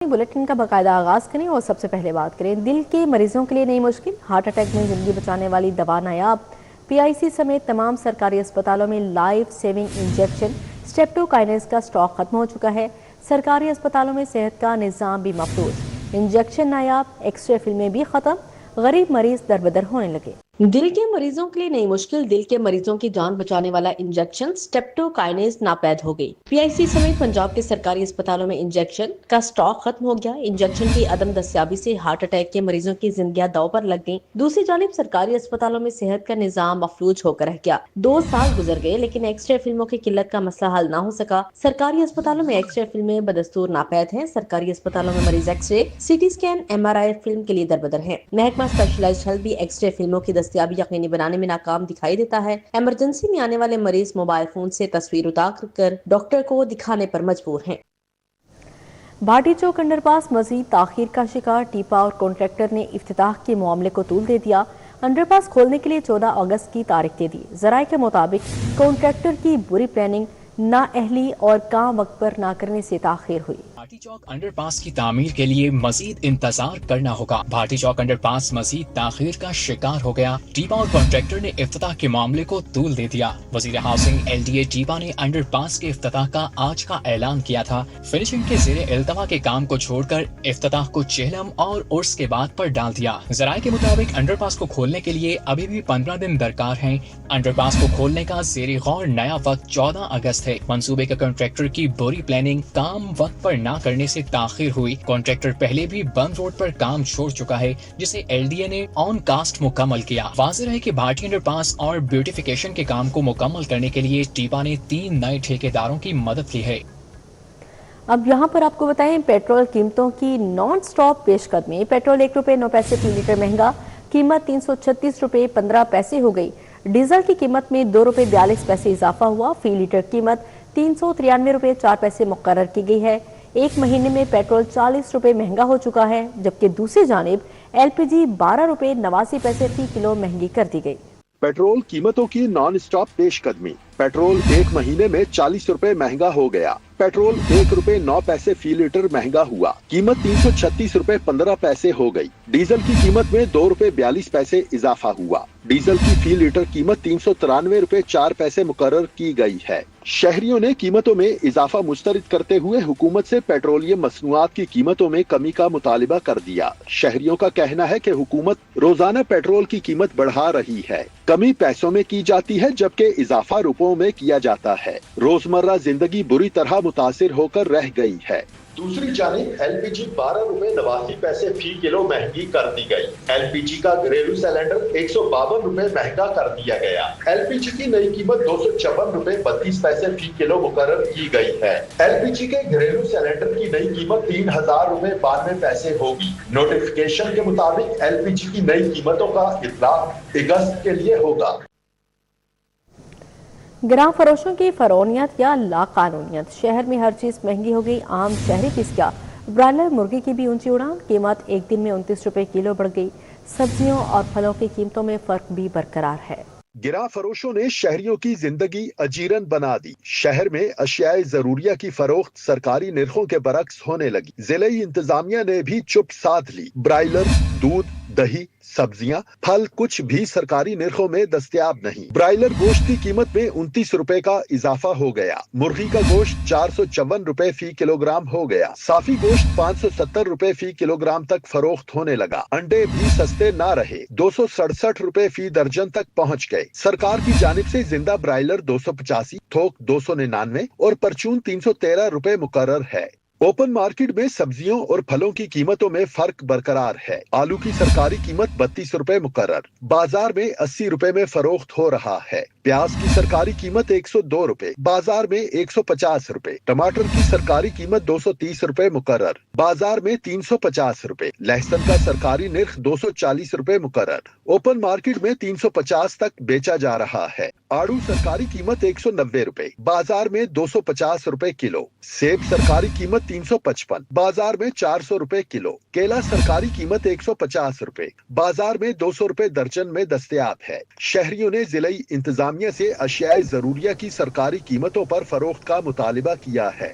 Bulletin का बाकायदा आगाज करें और सबसे पहले बात करें दिल के मरीजों के लिए नई मुश्किल। हार्ट अटैक में जिंदगी बचाने वाली दवा नायाब। पीआईसी समेत तमाम सरकारी अस्पतालों में लाइफ सेविंग इंजेक्शन स्ट्रेप्टोकाइनेस का स्टॉक खत्म हो चुका है। सरकारी अस्पतालों में सेहत का निज़ाम भी मफलूज, इंजेक्शन नायाब, एक्सरे फिल्में भी खत्म, गरीब मरीज दरबदर होने लगे। दिल के मरीजों के लिए नई मुश्किल। दिल के मरीजों की जान बचाने वाला इंजेक्शन स्ट्रेप्टोकाइनेस नापैद हो गई। पीआईसी समेत पंजाब के सरकारी अस्पतालों में इंजेक्शन का स्टॉक खत्म हो गया। इंजेक्शन की अदम दस्याबी से हार्ट अटैक के मरीजों की जिंदगियां दांव पर लग गईं। दूसरी जानिब सरकारी अस्पतालों में सेहत का निजाम मफलूज होकर रह गया। 2 साल गुजर गए लेकिन एक्सरे फिल्मों की किल्लत का मसला हल न हो सका। सरकारी अस्पतालों में एक्सरे फिल्में बदस्तूर नापैद हैं। सरकारी अस्पतालों में मरीज x ray, CT scan, MRI film के लिए दरबदर हैं। महकमा स्पेशलाइज्ड हेल्थ भी एक्सरे फिल्मों की दस्तयाबी यकीनी बनाने में नाकाम दिखाई देता है। इमरजेंसी में आने वाले मरीज मोबाइल फोन से तस्वीर उतार कर डॉक्टर को दिखाने पर मजबूर हैं। भाटी चौक अंडरपास मजीद ताखीर का शिकार। टीपा और कॉन्ट्रैक्टर ने इफ्तिताह के मामले को तूल दे दिया। अंडरपास खोलने के लिए 14 अगस्त की तारीख दे दी। जराये के मुताबिक कॉन्ट्रैक्टर की बुरी प्लानिंग, नाअहली और काम वक्त पर ना करने से ताखीर हुई। भाटी चौक अंडरपास की तामीर के लिए मजीद इंतजार करना होगा। भाटी चौक अंडरपास मजीद ताखीर का शिकार हो गया। टीपा और कॉन्ट्रैक्टर ने इफ्तिताह के मामले को तूल दे दिया। वजीर हाउसिंग एलडीए टीपा ने अंडरपास के इफ्तिताह का आज का ऐलान किया था। फिनिशिंग के ज़ेरे इल्तवा के काम को छोड़कर इफ्तिताह को चेहलम और उर्स के बाद पर डाल दिया। जराये के मुताबिक अंडरपास को खोलने के लिए अभी भी 15 दिन दरकार हैं। अंडरपास को खोलने का ज़ेरे गौर नया वक्त 14 अगस्त है। मंसूबे का कॉन्ट्रैक्टर की बुरी प्लानिंग, काम वक्त पर ना करने से ताखीर हुई। कॉन्ट्रैक्टर पहले भी बंद रोड पर काम छोड़ चुका है जिसे एलडीए ने ऑन कास्ट मुकम्मल किया। वाज़ेह है कि भाटी अंडरपास और ब्यूटिफिकेशन के काम को मुकम्मल करने के लिए टीपा ने 3 नए ठेकेदारों की मदद ली है। अब यहाँ पर आपको बताएं पेट्रोल कीमतों की नॉन स्टॉप पेशकदमी। पेट्रोल 1 रुपये 9 पैसे फी लीटर महंगा, कीमत 336 रुपये 15 पैसे हो गई। डीजल की कीमत में 2 रुपये 42 पैसे इजाफा हुआ। फी लीटर कीमत 393 रुपये 4 पैसे मुकर्रर की गई है। एक महीने में पेट्रोल 40 रुपये महंगा हो चुका है, जबकि दूसरी जानिब एलपीजी 12 रुपये 89 पैसे फी किलो महंगी कर दी गई। पेट्रोल कीमतों की नॉन स्टॉप पेशकदमी। पेट्रोल एक महीने में 40 रुपए महंगा हो गया। पेट्रोल 1 रुपये 9 पैसे फी लीटर महंगा हुआ। कीमत 336 रुपए 15 पैसे हो गई। डीजल की कीमत में 2 रुपये 42 पैसे इजाफा हुआ। डीजल की फी लीटर कीमत 393 रुपए 4 पैसे मुकर्रर की गई है। शहरियों ने कीमतों में इजाफा मुस्तरद करते हुए हुकूमत से पेट्रोलियम मसनूआत की कीमतों में कमी का मुतालिबा कर दिया। शहरियों का कहना है कि हुकूमत रोजाना पेट्रोल की कीमत बढ़ा रही है। कमी पैसों में की जाती है जबकि इजाफा रुपयों में किया जाता है। रोजमर्रा जिंदगी बुरी तरह मुतासिर होकर रह गई है। दूसरी जानिब एलपीजी 12 रुपए 89 पैसे फी किलो महंगी कर दी गई। एलपीजी का घरेलू सिलेंडर 152 रुपए महंगा कर दिया गया। एलपीजी की नई कीमत 256 रुपए 32 पैसे फी किलो मुकर्रर की गई है। एलपीजी के घरेलू सिलेंडर की नई कीमत 3000 रुपए 92 पैसे होगी। नोटिफिकेशन के मुताबिक एलपीजी की नई कीमतों का इतलाक अगस्त के लिए होगा। गिरां फरोशों की फरौनियत या लाकानूनियत। शहर में हर चीज महंगी हो गई। आम शहरी किस क्या, ब्रायलर मुर्गी की भी ऊंची उड़ान। कीमत एक दिन में 29 रुपए किलो बढ़ गई। सब्जियों और फलों की कीमतों में फर्क भी बरकरार है। गिरां फरोशों ने शहरियों की जिंदगी अजीरन बना दी। शहर में अशियाए जरूरिया की फरोख्त सरकारी निर्खों के बरक्स होने लगी। जिले इंतजामिया ने भी चुप साध ली। ब्रायलर, दूध, दही, सब्जियां, फल कुछ भी सरकारी निर्खों में दस्तयाब नहीं। ब्रायलर गोश्त की कीमत में 29 रुपए का इजाफा हो गया। मुर्गी का गोश्त 454 रुपए फी किलोग्राम हो गया। साफी गोश्त 570 रुपए फी किलोग्राम तक फरोख्त होने लगा। अंडे भी सस्ते ना रहे, 267 रुपए फी दर्जन तक पहुंच गए। सरकार की जानिब से जिंदा ब्रायलर 285, थोक 299 और परचून 313 रुपए मुकर्रर है। ओपन मार्केट में सब्जियों और फलों की कीमतों में फर्क बरकरार है। आलू की सरकारी कीमत 32 रुपए मुकर्रर, बाजार में 80 रुपए में फरोख्त हो रहा है। प्याज की सरकारी कीमत 102 रुपए, बाजार में 150 रुपए। टमाटर की सरकारी कीमत 230 रुपए मुकर्रर, बाजार में 350 रुपए। लहसुन का सरकारी निर्ख 240 रुपए मुकर्रर, ओपन मार्केट में 350 तक बेचा जा रहा है। आड़ू सरकारी कीमत 190 रुपए, बाजार में 250 रुपए किलो। सेब सरकारी कीमत 355, बाजार में 400 रुपए किलो। केला सरकारी कीमत 150 रुपए, बाजार में 200 रुपए दर्जन में दस्तयाब है। शहरियों ने जिले इंतजामिया से अशियाए जरूरिया की सरकारी कीमतों पर फरोख्त का मुतालिबा किया है।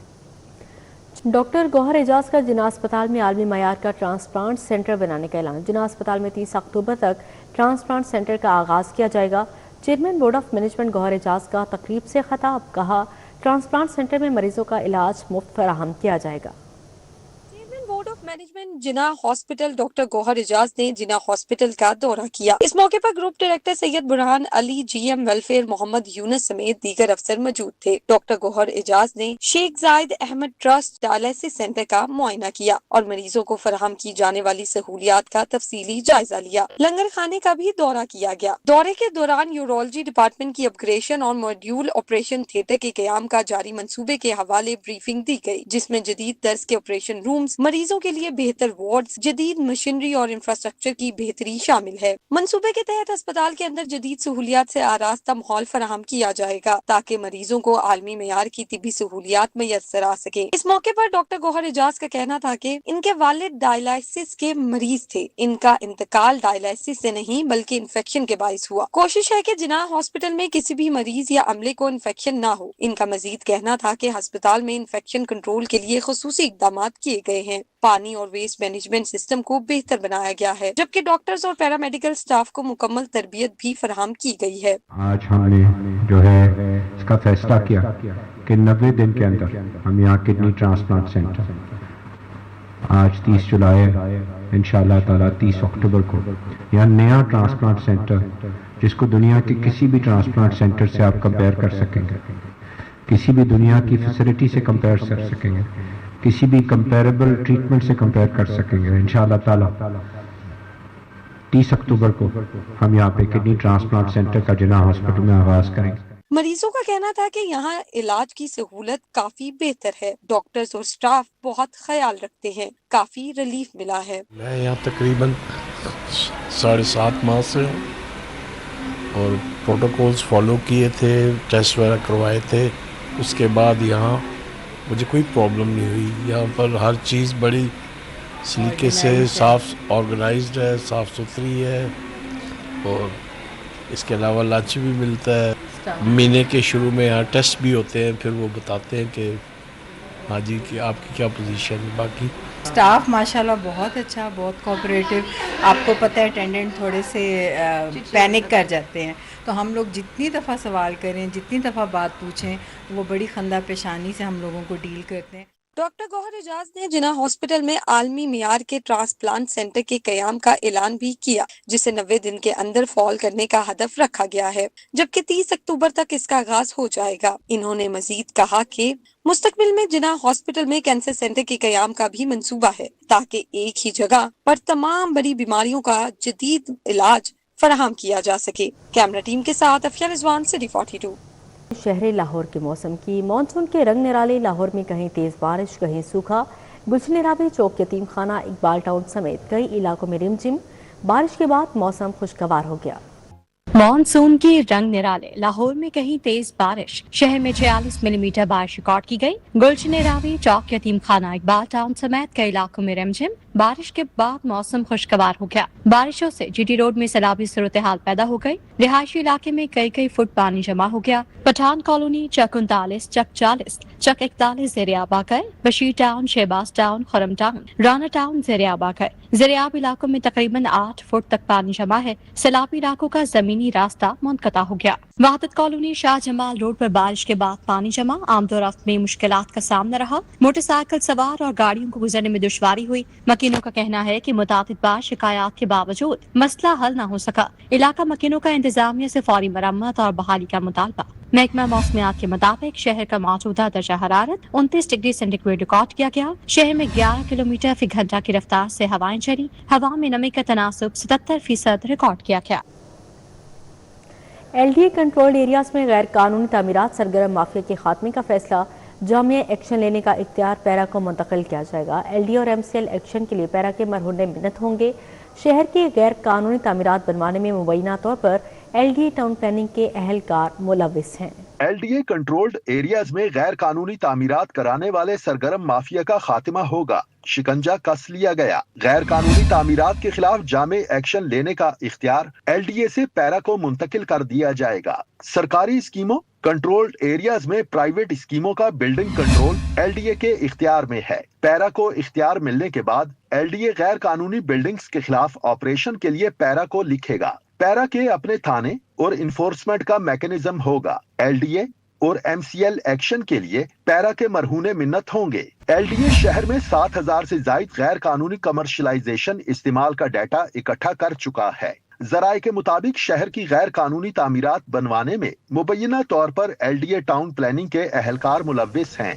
ڈاکٹر گوہر اعجاز کا جناح اسپتال میں عالمی معیار کا ٹرانسپلانٹ سینٹر بنانے کا اعلان۔ جناح اسپتال میں 30 اکتوبر تک ٹرانسپلانٹ سینٹر کا آغاز کیا جائے گا۔ چیئرمین بورڈ آف مینجمنٹ گوہر اعجاز کا تقریب سے خطاب، کہا ٹرانسپلانٹ سینٹر میں مریضوں کا علاج مفت فراہم کیا جائے گا۔ Board of management Jinnah hospital doctor Gohar Ijaz نے جناح ہاسپٹل کا دورہ کیا۔ اس موقع پر group director Syed Burhan Ali, G M welfare Muhammad Younis سمیت دیگر افسر موجود تھے۔ ڈاکٹر گوہر اعجاز نے شیخ زائد احمد ٹرسٹ ڈائلیسس سینٹر کا معائنہ کیا اور مریضوں کو فراہم کی جانے والی سہولیات کا تفصیلی جائزہ لیا۔ لنگر خانے کا بھی دورہ کیا گیا۔ دورے کے دوران یورولوجی ڈپارٹمنٹ کی اپگریڈیشن اور ماڈیول آپریشن تھیٹر کے قیام کا جاری منصوبے کے حوالے بریفنگ دی گئی، جس میں جدید طرز کے آپریشن رومز، مریضوں کے لیے بہتر وارڈز، جدید مشینری اور انفراسٹرکچر کی بہتری شامل ہے۔ منصوبے کے تحت اسپتال کے اندر جدید سہولیات سے آراستہ ماحول فراہم کیا جائے گا تاکہ مریضوں کو عالمی معیار کی طبی سہولیات میسر آ سکے۔ اس موقع پر ڈاکٹر گوہر اعجاز کا کہنا تھا کہ ان کے والد ڈائلائسس کے مریض تھے۔ ان کا انتقال ڈائلائسس سے نہیں بلکہ انفیکشن کے باعث ہوا۔ کوشش ہے کہ جناح ہاسپٹل میں کسی بھی مریض یا عملے کو انفیکشن نہ ہو۔ ان کا مزید کہنا تھا کہ ہسپتال میں انفیکشن کنٹرول کے لیے خصوصی اقدامات کیے گئے ہیں۔ پانی اور ویسٹ مینجمنٹ سسٹم کو بہتر بنایا گیا ہے، جبکہ ڈاکٹرز اور پیرامیڈیکل سٹاف کو مکمل تربیت بھی فراہم کی گئی ہے۔ آج ہم نے جو ہے اس کا فیصلہ کیا کہ 90 دن کے اندر ہم یہاں کڈنی ٹرانسپلانٹ سینٹر، آج 30 جولائی ہے، انشاءاللہ تعالیٰ 30 اکتوبر کو یہاں نیا ٹرانسپلانٹ سینٹر، جس کو دنیا کے کسی بھی ٹرانسپلانٹ سینٹر سے آپ کمپیئر کر سکیں گے، کسی بھی دنیا کی فیسلٹی سے کمپیئر کر سکیں گے، کسی بھی کمپیریبل ٹریٹمنٹ سے کمپیئر کر سکیں گے۔ انشاءاللہ تعالیٰ 30 اکتوبر کو ہم یہاں پہ کڈنی ٹرانسپلانٹ سینٹر کا جناح ہاسپٹل میں آغاز کریں گے۔ مریضوں کا کہنا تھا کہ یہاں علاج کی سہولت کافی بہتر ہے، ڈاکٹرز اور سٹاف بہت خیال رکھتے ہیں، کافی ریلیف ملا ہے۔ میں یہاں تقریباً 7.5 ماہ سے ہوں اور پروٹوکولز فالو کیے تھے، ٹیسٹ وغیرہ کروائے تھے۔ اس کے بعد یہاں مجھے کوئی پرابلم نہیں ہوئی۔ یہاں پر ہر چیز بڑی سلیقے سے صاف آرگنائزڈ ہے، صاف ستھری ہے، اور اس کے علاوہ لنچ بھی ملتا ہے۔ مہینے کے شروع میں یہاں ٹیسٹ بھی ہوتے ہیں، پھر وہ بتاتے ہیں کہ ہاں جی کہ آپ کی کیا پوزیشن ہے۔ باقی اسٹاف ماشاءاللہ بہت اچھا، بہت کوآپریٹو۔ آپ کو پتہ ہے اٹینڈنٹ تھوڑے سے پینک کر جاتے ہیں، تو ہم لوگ جتنی دفعہ سوال کریں، جتنی دفعہ بات پوچھیں، وہ بڑی خندہ پیشانی سے ہم لوگوں کو ڈیل کرتے ہیں۔ ڈاکٹر گوہر اعجاز نے جناح ہاسپٹل میں عالمی معیار کے ٹرانسپلانٹ سینٹر کے قیام کا اعلان بھی کیا، جسے 90 دن کے اندر فعال کرنے کا ہدف رکھا گیا ہے، جبکہ 30 اکتوبر تک اس کا آغاز ہو جائے گا۔ انہوں نے مزید کہا کہ مستقبل میں جناح ہاسپٹل میں کینسر سینٹر کے قیام کا بھی منصوبہ ہے تاکہ ایک ہی جگہ پر تمام بڑی بیماریوں کا جدید علاج فراہم کیا جا سکے۔ کیمرہ ٹیم کے ساتھ افیہ رضوان، سٹی 42۔ شہر لاہور کے موسم کی مانسون کے رنگ نرالے۔ لاہور میں کہیں تیز بارش، کہیں سوکھا۔ گلشن رابی چوک، یتیم خانہ، اقبال ٹاؤن سمیت کئی علاقوں میں رمجم بارش کے بعد موسم خوشگوار ہو گیا۔ مانسون کی رنگ نرالے۔ لاہور میں کہیں تیز بارش، شہر میں 46 ملی میٹر بارش ریکارڈ کی گئی۔ گلشن راوی چوک، یتیم خانہ، اقبال ٹاؤن سمیت کئی علاقوں میں رمجم بارش کے بعد موسم خوشگوار ہو گیا۔ بارشوں سے جی ٹی روڈ میں سیلابی صورتحال پیدا ہو گئی۔ رہائشی علاقے میں کئی فٹ پانی جمع ہو گیا۔ پٹھان کالونی، چک 39، چک 40، چک 41 زیریاب آ گئے۔ بشیر ٹاؤن، شہباز ٹاؤن، خرم ٹاؤن، رانا ٹاؤن زیریاب آ گئے۔ زیریاب علاقوں میں تقریباً 8 فٹ تک پانی جمع ہے۔ سیلابی علاقوں کا زمینی راستہ منقطع ہو گیا۔ وحدت کالونی، شاہ جمال روڈ پر بارش کے بعد پانی جمع، آمد و رفت میں مشکلات کا سامنا رہا۔ موٹر سائیکل سوار اور گاڑیوں کو گزرنے میں دشواری ہوئی۔ مکینوں کا کہنا ہے کہ متعدد بار شکایات کے باوجود مسئلہ حل نہ ہو سکا۔ علاقہ مکینوں کا انتظامیہ سے فوری مرمت اور بحالی کا مطالبہ۔ محکمہ موسمیات کے مطابق شہر کا موجودہ درجہ حرارت 29 ڈگری سینٹی گریڈ ریکارڈ کیا گیا۔ شہر میں 11 کلومیٹر فی گھنٹہ کی رفتار سے ہوائیں چلی۔ ہوا میں نمی کا تناسب 77% ریکارڈ کیا گیا۔ L D A controlled areas میں غیر قانونی تعمیرات سرگرم مافیا کے خاتمے کا فیصلہ، جامع ایکشن لینے کا اختیار پیرا کو منتقل کیا جائے گا۔ ایل ڈی اے اور ایم سی ایل ایکشن کے لیے پیرا کے مرہون منت ہوں گے۔ شہر کے غیر قانونی تعمیرات بنوانے میں مبینہ طور پر L D A town planning کے اہلکار ملوث ہیں۔ L D A controlled areas میں غیر قانونی تعمیرات کرانے والے سرگرم مافیا کا خاتمہ ہوگا۔ شکنجہ کس لیا گیا۔ غیر قانونی تعمیرات کے خلاف جامع ایکشن لینے کا اختیار ایل ڈی اے سے پیرا کو منتقل کر دیا جائے گا۔ سرکاری اسکیموں، कंट्रोल्ड एरियाज में प्राइवेट स्कीमों का बिल्डिंग कंट्रोल LDA के इख्तियार में है। पैरा को इख्तियार मिलने के बाद LDA गैर कानूनी बिल्डिंग्स के खिलाफ ऑपरेशन के लिए पैरा को लिखेगा। पैरा के अपने थाने और इन्फोर्समेंट का मैकेनिज्म होगा। LDA और MCL एक्शन के लिए पैरा के मरहूने मिन्नत होंगे। LDA शहर में 7,000 से ज्यादा गैर कानूनी कमर्शलाइजेशन इस्तेमाल का डाटा इकट्ठा कर चुका है। जराये के मुताबिक शहर की गैर कानूनी तामीरात बनवाने में मुबैना तौर पर LDA टाउन प्लानिंग के अहलकार मुलव्विस हैं।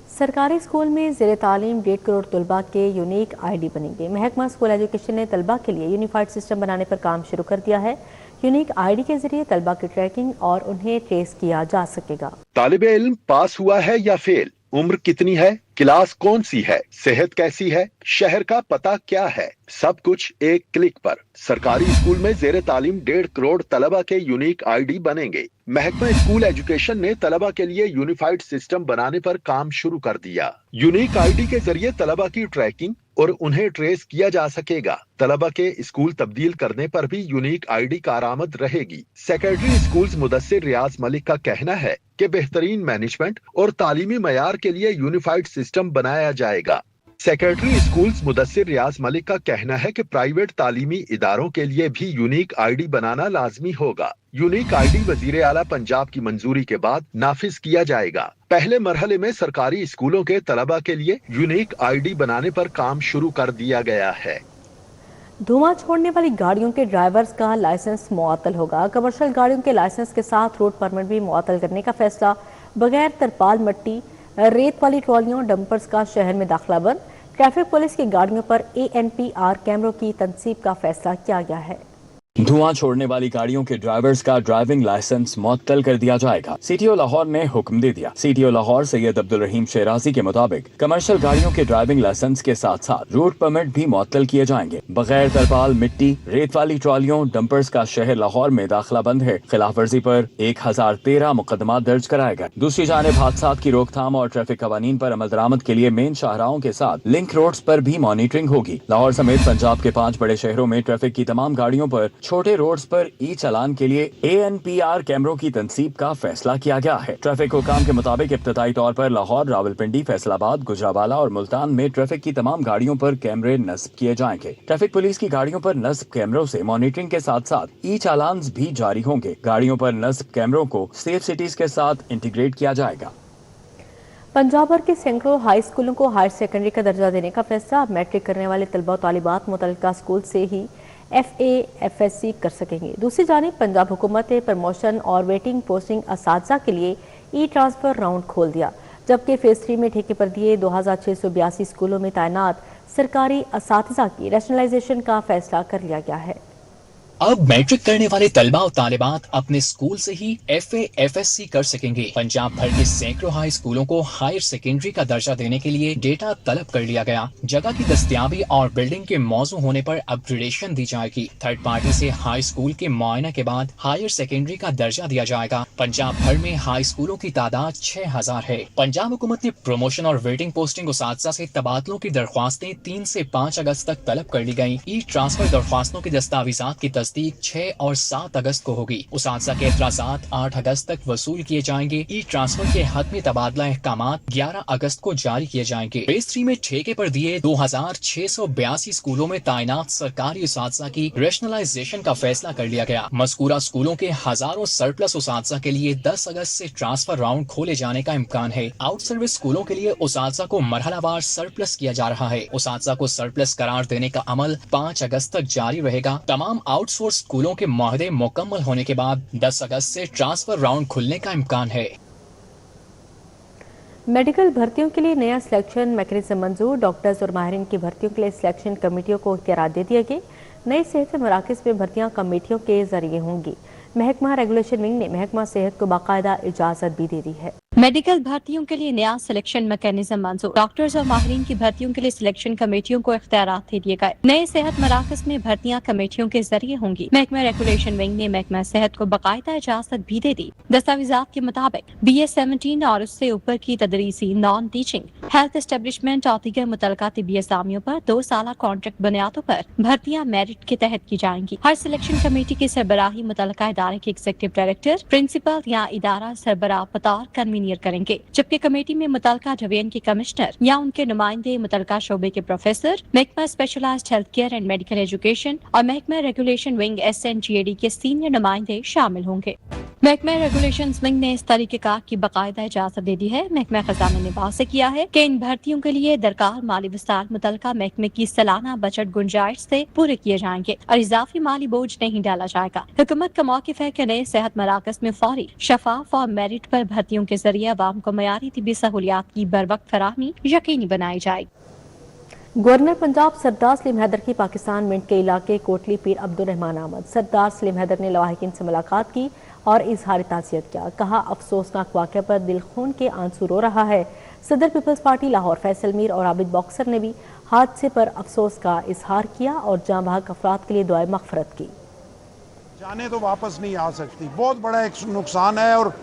सरकारी स्कूल में ज़ेरे तालीम 1.5 करोड़ तलबा के यूनिक ID बनेंगे। महकमा स्कूल एजुकेशन ने तलबा के लिए यूनिफाइड सिस्टम बनाने पर काम शुरू कर दिया है। यूनिक ID के जरिए तलबा की ट्रैकिंग और उन्हें ट्रेस किया जा सकेगा। तालिबे इल्म पास हुआ है या फेल, उम्र कितनी है, क्लास कौन सी है, सेहत कैसी है, शहर का पता क्या है, सब कुछ एक क्लिक पर। सरकारी स्कूल में ज़ेरे तालीम 1.5 करोड़ तलबा के यूनिक ID बनेंगे। महकमा स्कूल एजुकेशन ने तलबा के लिए यूनिफाइड सिस्टम बनाने पर काम शुरू कर दिया। यूनिक ID के जरिए तलबा की ट्रैकिंग और उन्हें ट्रेस किया जा सकेगा। तलबा के स्कूल तब्दील करने पर भी यूनिक ID कारआमद रहेगी। सेक्रेटरी स्कूल्स मुदस्सिर रियाज मलिक का कहना है कि बेहतरीन मैनेजमेंट और तालीमी मयार के लिए यूनिफाइड सिस्टम बनाया जाएगा। सेक्रेटरी स्कूल्स मुदस्सिर रियाज मलिक का कहना है कि प्राइवेट तालीमी इदारों के लिए भी यूनिक ID बनाना लाजमी होगा। यूनिक ID वजीर आला पंजाब की मंजूरी के बाद नाफिज किया जाएगा। पहले मरहले में सरकारी स्कूलों के तलबा के लिए यूनिक ID बनाने पर काम शुरू कर दिया गया है। धुआं छोड़ने वाली गाड़ियों के ड्राइवर्स का लाइसेंस मुअत्तल होगा। कमर्शियल गाड़ियों के लाइसेंस के साथ रोड परमिट भी मुअत्तल करने का फैसला। बगैर तरपाल मिट्टी रेत वाली ट्रॉलियों डंपर्स का शहर में दाखिला बंद। ट्रैफिक पुलिस की गाड़ियों पर ANPR कैमरों की तनसीब का फैसला किया गया है। धुआं छोड़ने वाली गाड़ियों के ड्राइवर्स का ड्राइविंग लाइसेंस मुअत्तल कर दिया जाएगा। CTO लाहौर ने हुक्म दे दिया। CTO लाहौर सैयद अब्दुल रहीम शेराजी के मुताबिक कमर्शियल गाड़ियों के ड्राइविंग लाइसेंस के साथ साथ रोड परमिट भी मुअत्तल किए जाएंगे। बगैर तरपाल मिट्टी रेत वाली ट्रॉलियों डंपर्स का शहर लाहौर में दाखिला बंद है। खिलाफ वर्जी पर 1013 मुकदमा दर्ज कराए गए। दूसरी जानिब हादसात की रोकथाम और ट्रैफिक कवानीन पर अमल दरामद के लिए मेन शाहराहों के साथ लिंक रोड्स पर भी मॉनिटरिंग होगी। लाहौर समेत पंजाब के 5 बड़े शहरों में ट्रैफिक की तमाम गाड़ियों पर छोटे रोड्स पर चालान के लिए ANPR कैमरों की तनसीब का फैसला किया गया है। ट्रैफिक हुकाम के मुताबिक इब्तदाई तौर पर लाहौर, रावलपिंडी, फैसलाबाद, गुजरावाला और मुल्तान में ट्रैफिक की तमाम गाड़ियों पर कैमरे नस्ब किए जाएंगे। ट्रैफिक पुलिस की गाड़ियों पर नस्ब कैमरों से मॉनिटरिंग के साथ साथ चालान भी जारी होंगे। गाड़ियों पर नस्ब कैमरों को सेफ सिटीज के साथ इंटीग्रेट किया जाएगा। पंजाब भर के सैकड़ों हाई स्कूलों को हायर सेकेंडरी का दर्जा देने का फैसला। अब मैट्रिक करने वाले तलबा और तालिबात मुतल्लिका स्कूल से ही FA FSC कर सकेंगे। दूसरी जानिब पंजाब हुकूमत ने प्रमोशन और वेटिंग पोस्टिंग असातिज़ा के लिए ट्रांसफर राउंड खोल दिया, जबकि फेज 3 में ठेके पर दिए 2682 स्कूलों में तैनात सरकारी असातिज़ा की रैशनलाइजेशन का फैसला कर लिया गया है। अब मैट्रिक करने वाले तलबा और तालिबात अपने स्कूल से ही FA FSC कर सकेंगे। पंजाब भर के सैकड़ों हाई स्कूलों को हायर सेकेंडरी का दर्जा देने के लिए डेटा तलब कर लिया गया। जगह की दस्तयाबी और बिल्डिंग के मौजू होने पर अपग्रेडेशन दी जाएगी। थर्ड पार्टी से हाई स्कूल के मुआयना के बाद हायर सेकेंडरी का दर्जा दिया जाएगा। पंजाब भर में हाई स्कूलों की तादाद 6000 है। पंजाब हुकूमत ने प्रमोशन और वेटिंग पोस्टिंग उसातिज़ा से तबादलों की दरख्वास्तें 3 से 5 अगस्त तक तलब कर ली गयी। ट्रांसफर दरख्वास्तों की दस्तावेजात की तस्दीक 6 और 7 अगस्त को होगी। उसातिज़ा के एतराज़ात 8 अगस्त तक वसूल किए जाएंगे। ट्रांसफर के हतमी तबादला अहकामात 11 अगस्त को जारी किए जाएंगे। फेज 3 में ठेके पर दिए 2682 स्कूलों में तैनात सरकारी उसातिज़ा की रैशनलाइजेशन का फैसला कर लिया गया। मज़कूरा स्कूलों के हजारों सरप्लस उसातिज़ा के लिए 10 अगस्त से ट्रांसफर राउंड खोले जाने का इम्कान है। आउट सर्विस स्कूलों के लिए उसातिज़ा को मरहलावार सरप्लस किया जा रहा है। उसातिज़ा को सरप्लस करार देने का अमल 5 अगस्त तक जारी रहेगा। तमाम आउटसोर्स स्कूलों के मुआहदे मुकम्मल होने के बाद 10 अगस्त से ट्रांसफर राउंड खुलने का इम्कान है। मेडिकल भर्तियों के लिए नया सिलेक्शन मैकेनिज्म मंजूर। डॉक्टर्स और माहिरीन की भर्तियों के लिए सिलेक्शन कमेटियों को इख्तियार दे दिए गए। नई सेहत मराकज़ में भर्तियां कमेटियों के जरिए होंगी। महकमा रेगुलेशन विंग ने महकमा सेहत को बाकायदा इजाज़त भी दे दी है। मेडिकल भर्तियों के लिए नया सिलेक्शन मैकेनिज्म मंजूर। डॉक्टर्स और माहिरीन की भर्तियों के लिए सिलेक्शन कमेटियों को इख्तियारात दे दिए गए। नए सेहत मराकज में भर्तियां कमेटियों के जरिए होंगी। महकमा रेगुलेशन विंग ने महकमा सेहत को बाकायदा इजाजत भी दे दी। दस्तावेजात के मुताबिक BS-17 और उससे ऊपर की तदरीसी, नॉन टीचिंग, हेल्थ एस्टेब्लिशमेंट और दीगर मुतलका तिब्बी असामियों पर 2 साला कॉन्ट्रैक्ट बुनियादों पर भर्तियां मेरिट के तहत की जाएंगी। हर सिलेक्शन कमेटी की सरबराही मुतलका इदारे के एग्जीक्यूटिव डायरेक्टर, प्रिंसिपल या इदारा सरबराह बतौर कन्वीनियर करेंगे, जबकि कमेटी में मुतलका डिवीजन के कमिश्नर या उनके नुमाइंदे, मुतलका शोबे के प्रोफेसर, महकमा specialised health care and medical education और महकमा रेगुलेशन विंग SNGAD के सीनियर नुमाइंदे शामिल होंगे। महकमा रेगुलेशन विंग ने इस तरीकेकार की बाकायदा इजाजत दे दी है। महकमा खजाना ने वाज़ेह किया है कि इन भर्तियों के लिए दरकार माली विस्तार मुतलका महकमे की सालाना बजट गुंजाइश से पूरे किए जाएंगे और इजाफी माली बोझ नहीं डाला जाएगा। हुकूमत का मौक़िफ़ है कि नए सेहत मराकज़ में फौरी, शफाफ और मेरिट पर भर्तियों के जरिए अवाम को मयारी तिब्बी सहूलियात की बरवक्त फराहमी यकीनी बनाई जाएगी। गवर्नर पंजाब सरदार सलीम हैदर की पाकिस्तान मिंट के इलाके कोटली पीर अब्दुल रहमान अहमद। सरदार सलीम हैदर ने लवाहिकीन से मुलाकात की और इजहार ताज़ियत किया। कहा, अफसोसनाक वाक़े पर दिल खून के आंसू रो रहा है। सदर पीपल्स पार्टी लाहौर फैसल मीर और आबिद बॉक्सर ने भी हादसे पर अफसोस का इजहार किया और जाँ बहक अफराद के लिए दुआए मग़फ़िरत की। जाने तो वापस नहीं आ सकती, बहुत बड़ा एक नुकसान है और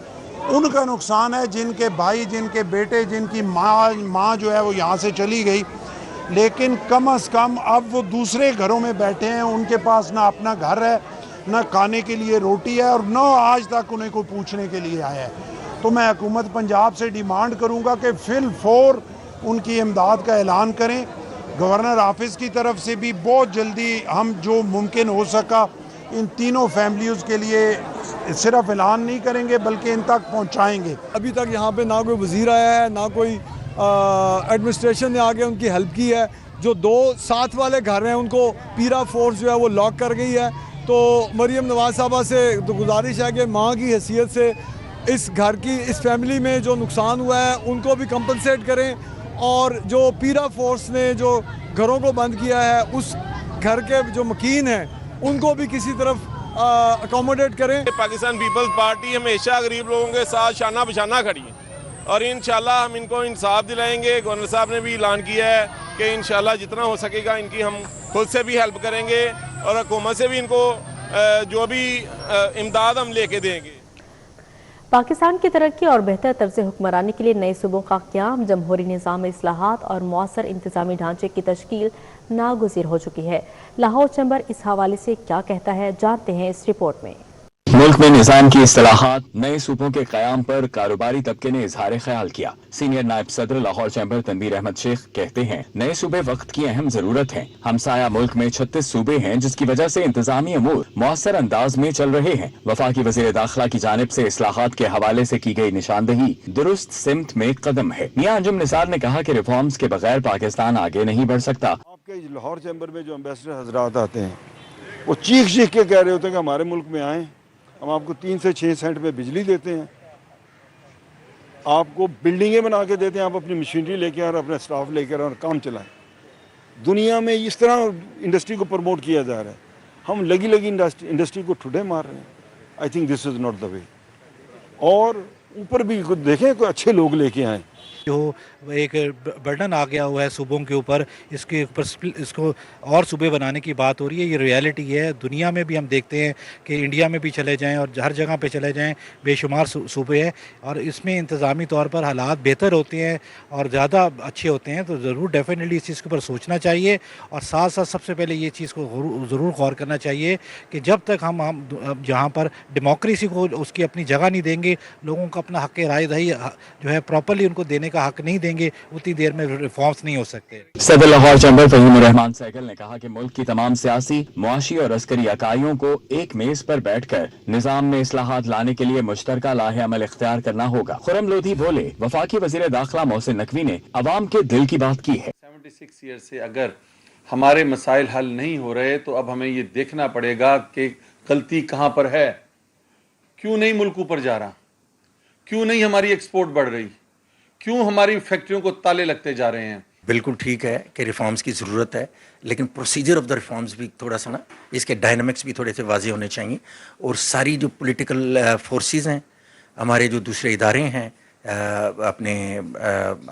उनका नुकसान है जिनके भाई, जिनके बेटे, जिनकी माँ जो है वो यहाँ से चली गई, लेकिन कम अज़ कम अब वो दूसरे घरों में बैठे हैं, उनके पास ना अपना घर है, ना खाने के लिए रोटी है और ना आज तक उन्हें कोई पूछने के लिए आया है। तो मैं हुकूमत पंजाब से डिमांड करूँगा कि फिलफौर उनकी इमदाद का ऐलान करें। गवर्नर ऑफिस की तरफ से भी बहुत जल्दी हम जो मुमकिन हो सका इन तीनों फैमिलीज़ के लिए सिर्फ ऐलान नहीं करेंगे बल्कि इन तक पहुंचाएंगे। अभी तक यहाँ पे ना कोई वज़ीर आया है, ना कोई एडमिनिस्ट्रेशन ने आके उनकी हेल्प की है। जो 2 साथ वाले घर हैं उनको पीरा फोर्स जो है वो लॉक कर गई है। तो मरीम नवाज साहबा से तो गुजारिश है कि माँ की हैसियत से इस घर की, इस फैमिली में जो नुकसान हुआ है उनको भी कंपनसेट करें और जो पीरा फोर्स ने जो घरों को बंद किया है उस घर के जो मकीन हैं उनको भी किसी तरफ अकोमोडेट करें। पाकिस्तान पीपल्स पार्टी हमेशा गरीब लोगों के साथ शाना बिशाना खड़ी है और इंशाल्लाह हम इनको इंसाफ दिलाएंगे। गवर्नर साहब ने भी ऐलान किया है कि इंशाल्लाह जितना हो सकेगा इनकी हम खुद से भी हेल्प करेंगे और हुकूमत से भी इनको जो भी इमदाद हम लेके देंगे। पाकिस्तान की तरक्की और बेहतर तर्ज हुक्मरानी के लिए नए सूबों का क़याम, जमहूरी निज़ाम इस्लाहात और मौसर इंतज़ामी ढांचे की तश्कील नागुज़ीर हो चुकी है। लाहौर चैम्बर इस हवाले से क्या कहता है, जानते हैं इस रिपोर्ट में। मुल्क में निज़ाम की इस्लाहात, नए सूबों के क़याम पर कारोबारी तबके ने इजहार ख्याल किया। सीनियर नायब सदर लाहौर चैम्बर तनवीर अहमद शेख कहते हैं, नए सूबे वक्त की अहम जरूरत है। हमसाया मुल्क में 36 सूबे हैं जिसकी वजह से इंतजामी अमूर मौसर अंदाज में चल रहे हैं। वफाकी वज़ीर दाखिला की जानिब से इस्लाहात के हवाले से की गई निशानदही दुरुस्त सिमत में कदम है। मियां अंजुम निसार ने कहा कि रिफॉर्म्स के बगैर पाकिस्तान आगे नहीं बढ़ सकता। आपके लाहौर चैम्बर में जो एम्बेसडर हजरात आते हैं वो चीख के कह रहे होते हैं कि हमारे मुल्क में आएँ, हम आपको 3 से 6 सेंट में बिजली देते हैं, आपको बिल्डिंगें बना के देते हैं, आप अपनी मशीनरी लेके और अपना स्टाफ लेकर और काम चलाएं। दुनिया में इस तरह इंडस्ट्री को प्रमोट किया जा रहा है, हम लगी इंडस्ट्री को ठुड्डे मार रहे हैं। I think this is not the way. और ऊपर भी देखें कोई अच्छे लोग लेके आएँ। जो एक बर्डन आ गया हुआ है सूबों के ऊपर, इसके ऊपर इसको और सूबे बनाने की बात हो रही है। ये रियलिटी है, दुनिया में भी हम देखते हैं कि इंडिया में भी चले जाएं और हर जगह पे चले जाएं, बेशुमार सूबे हैं और इसमें इंतज़ामी तौर पर हालात बेहतर होते हैं और ज़्यादा अच्छे होते हैं। तो ज़रूर डेफिनेटली इस चीज़ के ऊपर सोचना चाहिए और साथ साथ सबसे पहले ये चीज़ को ज़रूर गौर करना चाहिए कि जब तक हम जहाँ पर डेमोक्रेसी को उसकी अपनी जगह नहीं देंगे, लोगों को अपना हक़ राय दही जो है प्रॉपरली उनको देने का हक नहीं देंगे, उतनी देर में रिफॉर्म्स नहीं हो सकते। सदर लाहौर चैम्बर फहीमुर रहमान सैगल ने कहा कि मुल्क की तमाम सियासी, मुआशी और अस्करी इकाइयों को एक मेज पर बैठकर निजाम में इस्लाहात लाने के लिए मुश्तरका लाहे अमल इख्तियार करना होगा। खुरम लोधी बोले, वफाकी वज़ीर दाखिला मोहसिन नकवी ने अवाम के दिल की बात की है। 76 ईयर से अगर हमारे मसाइल हल नहीं हो रहे तो अब हमें ये देखना पड़ेगा कि गलती कहाँ पर है, क्यों नहीं मुल्क ऊपर जा रहा, क्यों नहीं हमारी एक्सपोर्ट बढ़ रही, क्यों हमारी फैक्ट्रियों को ताले लगते जा रहे हैं। बिल्कुल ठीक है कि रिफॉर्म्स की ज़रूरत है, लेकिन प्रोसीजर ऑफ द रिफॉर्म्स भी थोड़ा सा ना, इसके डायनामिक्स भी थोड़े से वाज़ेह होने चाहिए। और सारी जो पॉलिटिकल फोर्सेस हैं, हमारे जो दूसरे इदारे हैं, اپنے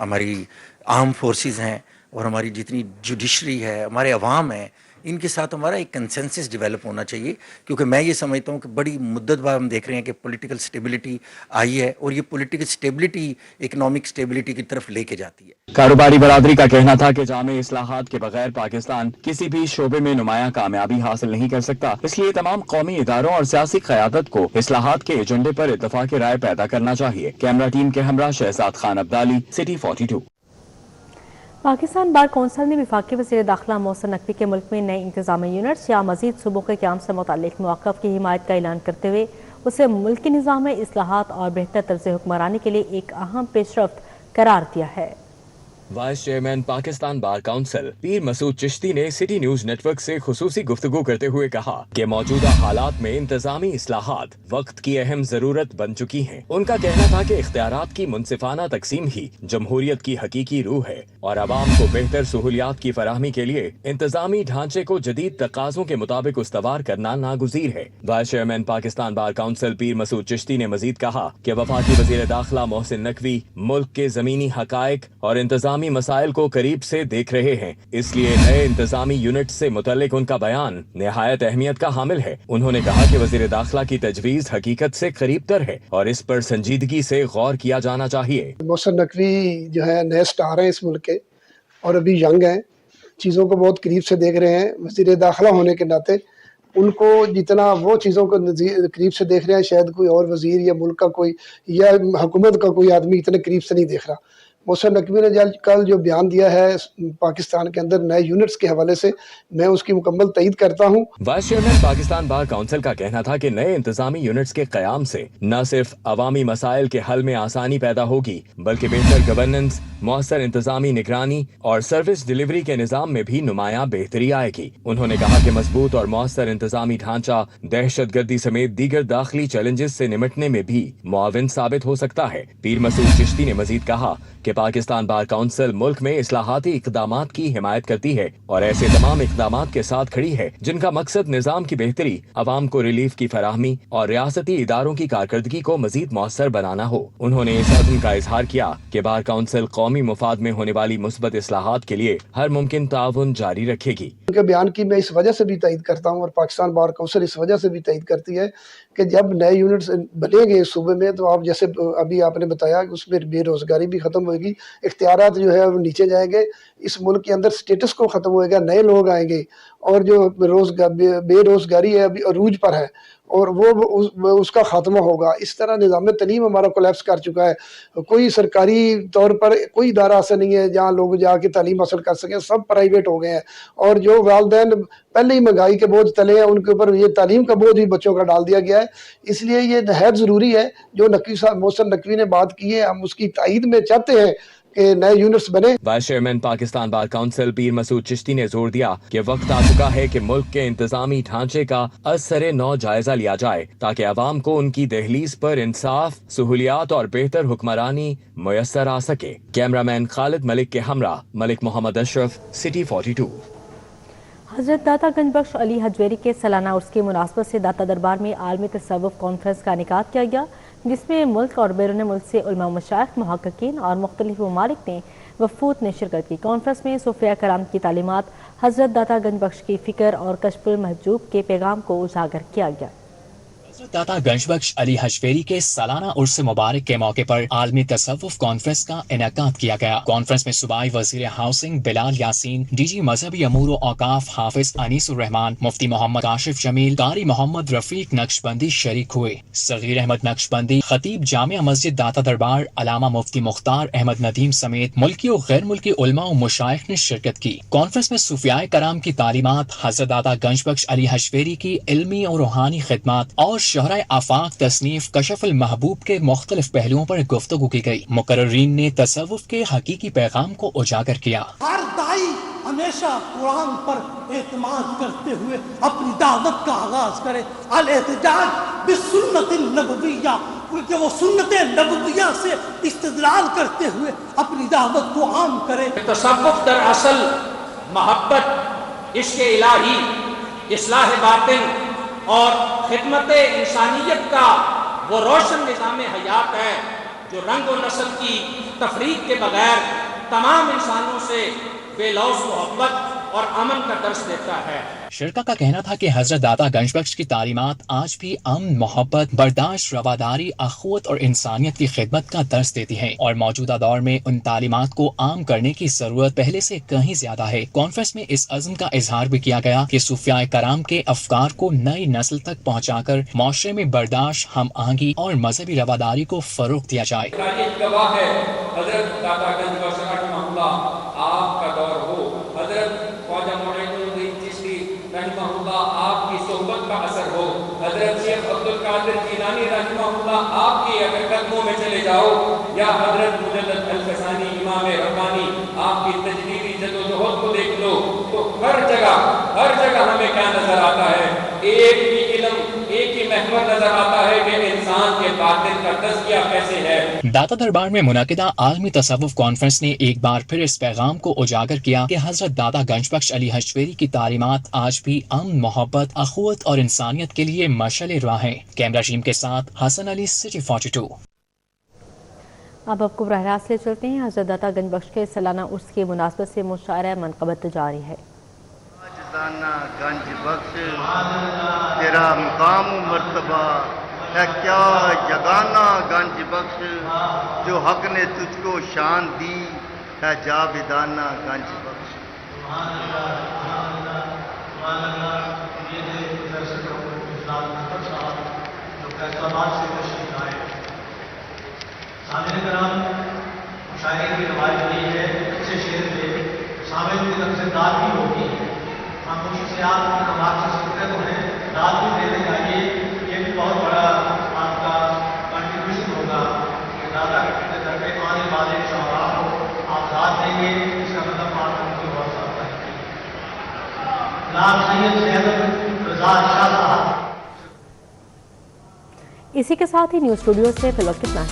ہماری آرم فورسز ہیں اور ہماری جتنی جوڈیشری ہے، ہمارے عوام ہیں، ان کے ساتھ ہمارا ایک کنسنسس ڈیولپ ہونا چاہیے، کیونکہ میں یہ سمجھتا ہوں کہ بڑی مدت بعد ہم دیکھ رہے ہیں کہ پولیٹیکل سٹیبلٹی آئی ہے، اور یہ پولیٹیکل سٹیبلٹی اکنامک سٹیبلٹی کی طرف لے کے جاتی ہے۔ کاروباری برادری کا کہنا تھا کہ جامع اصلاحات کے بغیر پاکستان کسی بھی شعبے میں نمایاں کامیابی حاصل نہیں کر سکتا، اس لیے تمام قومی اداروں اور سیاسی قیادت کو اصلاحات کے ایجنڈے پر اتفاق رائے پیدا کرنا چاہیے۔ کیمرہ ٹیم کے ہمراہ Shahzad Khan Abdali, city 42۔ Pakistan bar council نے وفاقی وزیر داخلہ محسن نقوی کے ملک میں نئے انتظامی یونٹس یا مزید صوبوں کے قیام سے متعلق موقف کی حمایت کا اعلان کرتے ہوئے اسے ملکی نظام میں اصلاحات اور بہتر طرز حکمرانی کے لیے ایک اہم پیش رفت قرار دیا ہے۔ Vice chairman Pakistan bar council Pir Masood Chishti نے سٹی نیوز نیٹ ورک سے خصوصی گفتگو کرتے ہوئے کہا کہ موجودہ حالات میں انتظامی اصلاحات وقت کی اہم ضرورت بن چکی ہیں۔ ان کا کہنا تھا کہ اختیارات کی منصفانہ تقسیم ہی جمہوریت کی حقیقی روح ہے اور عوام کو بہتر سہولیات کی فراہمی کے لیے انتظامی ڈھانچے کو جدید تقاضوں کے مطابق استوار کرنا ناگزیر ہے۔ Vice chairman Pakistan bar council Pir Masood Chishti نے مزید کہا کہ وفاقی وزیر داخلہ محسن نقوی ملک کے زمینی حقائق اور انتظامی مسائل کو قریب سے دیکھ رہے ہیں، اس لیے نئے انتظامی یونٹ سے متعلق ان کا بیان نہایت اہمیت کا حامل ہے۔ انہوں نے کہا کہ وزیر داخلہ کی تجویز حقیقت سے قریب تر ہے اور اس پر سنجیدگی سے غور کیا جانا چاہیے۔ محسن نقوی جو ہے نئے سٹار ہیں اس ملک کے اور ابھی ینگ ہیں، چیزوں کو بہت قریب سے دیکھ رہے ہیں۔ وزیر داخلہ ہونے کے ناطے ان کو جتنا وہ چیزوں کو قریب سے دیکھ رہے ہیں، شاید کوئی اور وزیر یا ملک کا کوئی یا حکومت کا کوئی آدمی اتنے قریب سے نہیں دیکھ رہا۔ محسن نقوی نے کل جو بیان دیا ہے پاکستان کے اندر نئے یونٹس کے حوالے سے، میں اس کی مکمل تائید کرتا ہوں۔ Voice chairman Pakistan bar council کا کہنا تھا کہ نئے انتظامی یونٹس کے قیام سے نہ صرف عوامی مسائل کے حل میں آسانی پیدا ہوگی بلکہ بہتر گورننس، مؤثر انتظامی نگرانی اور سروس ڈیلیوری کے نظام میں بھی نمایاں بہتری آئے گی۔ انہوں نے کہا کہ مضبوط اور مؤثر انتظامی ڈھانچہ دہشت گردی سمیت دیگر داخلی چیلنجز سے نمٹنے میں بھی معاون ثابت ہو سکتا ہے۔ پیر مسعود چشتی نے مزید کہا کہ پاکستان بار کونسل ملک میں اصلاحاتی اقدامات کی حمایت کرتی ہے اور ایسے تمام اقدامات کے ساتھ کھڑی ہے جن کا مقصد نظام کی بہتری، عوام کو ریلیف کی فراہمی اور ریاستی اداروں کی کارکردگی کو مزید مؤثر بنانا ہو۔ انہوں نے اس عزم کا اظہار کیا کہ بار کونسل قومی مفاد میں ہونے والی مثبت اصلاحات کے لیے ہر ممکن تعاون جاری رکھے گی۔ ان کے بیان کی میں اس وجہ سے بھی تائید کرتا ہوں اور پاکستان بار کونسل اس وجہ سے بھی تائید کرتی ہے کہ جب نئے یونٹس بنے گے اس صوبے میں تو آپ جیسے ابھی آپ نے بتایا کہ اس میں بے روزگاری بھی ختم ہوئے گی، اختیارات جو ہے وہ نیچے جائیں گے، اس ملک کے اندر سٹیٹس کو ختم ہوئے گا، نئے لوگ آئیں گے اور جو بے روزگاری ہے ابھی عروج پر ہے اور وہ اس کا خاتمہ ہوگا۔ اس طرح نظام تعلیم ہمارا کولیپس کر چکا ہے، کوئی سرکاری طور پر کوئی ادارہ ایسا نہیں ہے جہاں لوگ جا کے تعلیم حاصل کر سکیں، سب پرائیویٹ ہو گئے ہیں اور جو والدین پہلے ہی مہنگائی کے بوجھ تلے ہیں ان کے اوپر یہ تعلیم کا بوجھ بھی بچوں کا ڈال دیا گیا ہے۔ اس لیے یہ نہایت ضروری ہے جو نقوی صاحب محسن نقوی نے بات کی ہے، ہم اس کی تائید میں چاہتے ہیں کہ نئے یونٹس بنے۔ Vice chairman Pakistan bar council Pir Masood Chishti نے زور دیا کہ وقت آ چکا ہے کہ ملک کے انتظامی ڈھانچے کا از سر نو جائزہ لیا جائے تاکہ عوام کو ان کی دہلیز پر انصاف، سہولیات اور بہتر حکمرانی میسر آ سکے۔ کیمرہ مین خالد ملک کے ہمراہ ملک محمد اشرف، سٹی 42۔ حضرت داتا گنج بخش علی حجویری کے سالانہ عرس کی مناسبت سے داتا دربار میں عالمی تصوف کانفرنس کا انعقاد کیا گیا، جس میں ملک اور بیرون ملک سے علماء و مشائخ، محققین اور مختلف ممالک نے وفود نے شرکت کی۔ کانفرنس میں صوفیاء کرام کی تعلیمات، حضرت داتا گنج بخش کی فکر اور کشف المحجوب کے پیغام کو اجاگر کیا گیا۔ حضرت داتا گنج بخش علی حجویری کے سالانہ عرس مبارک کے موقع پر عالمی تصوف کانفرنس کا انعقاد کیا گیا۔ کانفرنس میں صوبائی وزیر ہاؤسنگ بلال یاسین، ڈی جی مذہبی امور و اوقاف حافظ انیس الرحمان، مفتی محمد کاشف جمیل، قاری محمد رفیق نقشبندی شریک ہوئے۔ صغیر احمد نقشبندی، خطیب جامع مسجد داتا دربار علامہ مفتی مختار احمد ندیم سمیت ملکی و غیر ملکی علماء و مشائخ نے شرکت کی۔ کانفرنس میں صوفیاء کرام کی تعلیمات، حضرت داتا گنج بخش علی حجویری کی علمی اور روحانی خدمات اور شہرائے آفاق تصنیف کشف المحبوب کے مختلف پہلوؤں پر گفتگو کی گئی۔ مقررین نے تصوف کے حقیقی پیغام کو اجاگر کیا۔ ہر دائی ہمیشہ قرآن پر اعتماد کرتے ہوئے اپنی دعوت کا آغاز کرے، الاحتجاج بالسنت النبویہ، کیونکہ وہ سنت نبویہ سے استدلال کرتے ہوئے اپنی دعوت کو عام کرے۔ تصوف در اصل محبت، عشق الہی، اصلاح باطن اور خدمت انسانیت کا وہ روشن نظام حیات ہے जो रंग और नस्ल की तफरीक के बगैर तमाम इंसानों से बेलौस मोहब्बत और अमन का दर्स देता है। शिरका का कहना था कि हजरत दाता गंजबख्श की तालीमात आज भी अमन, मोहब्बत, बर्दाश्त, रवादारी, अखुवत और इंसानियत की खिदमत का दर्स देती हैं और मौजूदा दौर में उन तालीमात को आम करने की जरूरत पहले से कहीं ज्यादा है। कॉन्फ्रेंस में इस अज़्म का इजहार भी किया गया कि सूफिया कराम के अफकार को नई नस्ल तक पहुँचाकर माशरे में बर्दाश्त, हम आहंगी और मजहबी रवादारी को फरोग दिया जाए। आपका दौर हो, हजरत ख्वाजा मोइनुद्दीन चिश्ती रहमहुल्लाह आपकी सोहबत का असर हो, हजरत शेख अब्दुल कादिर जीलानी रहमहुल्लाह आपके अगर कदमों में चले जाओ, या हजरत मुजद्दिद अल-फसानी इमाम रब्बानी आपकी तजदीदी जदोजहद को देख लो, तो हर जगह हमें क्या नजर आता है? एक ही इल्म, एक ही महवर नजर आता है कि इंसान के बातिन का तज़किया कैसे है। दाता दरबार में मुनाकिदा आलमी तसव्वुफ कॉन्फ्रेंस ने एक बार फिर इस पैगाम को उजागर किया कि हजरत दाता गंजबख्श अली हजवेरी की तालीमात आज भी अमन, मोहब्बत, अखुवत और इंसानियत के लिए मशाल राह हैं। कैमरा टीम के साथ हसन अली, सिटी 42। अब आपको बराह रास्त ले चलते हैं। हजरत दाता गंजबख्श के सालाना उर्स की मुनासबत से मुशायरा मनक़बत जारी है। गंजबख्श तेरा मुकाम मर्तबा है क्या जगाना गंजबख्श, जो हक ने तुझको शान दी है जाविदाना गंजबख्श। शायरी की रवायत यही है, अच्छे शेर पे सामिल की तरफ से दाद भी होगी। हम मुझसे आप कमाल से सीखते तो हैं, दाद भी देने चाहिए। ये भी बहुत बड़ा आपका कंट्रीब्यूशन होगा कि दादा के घर पे आने वाले शौरा को आप दाद देंगे, इसका मतलब आप उनकी बहुत साथ है। लाल सैयद सैयद रज़ा शाह साहब। इसी के साथ ही न्यूज़ स्टूडियो से फिलहाल कितना है।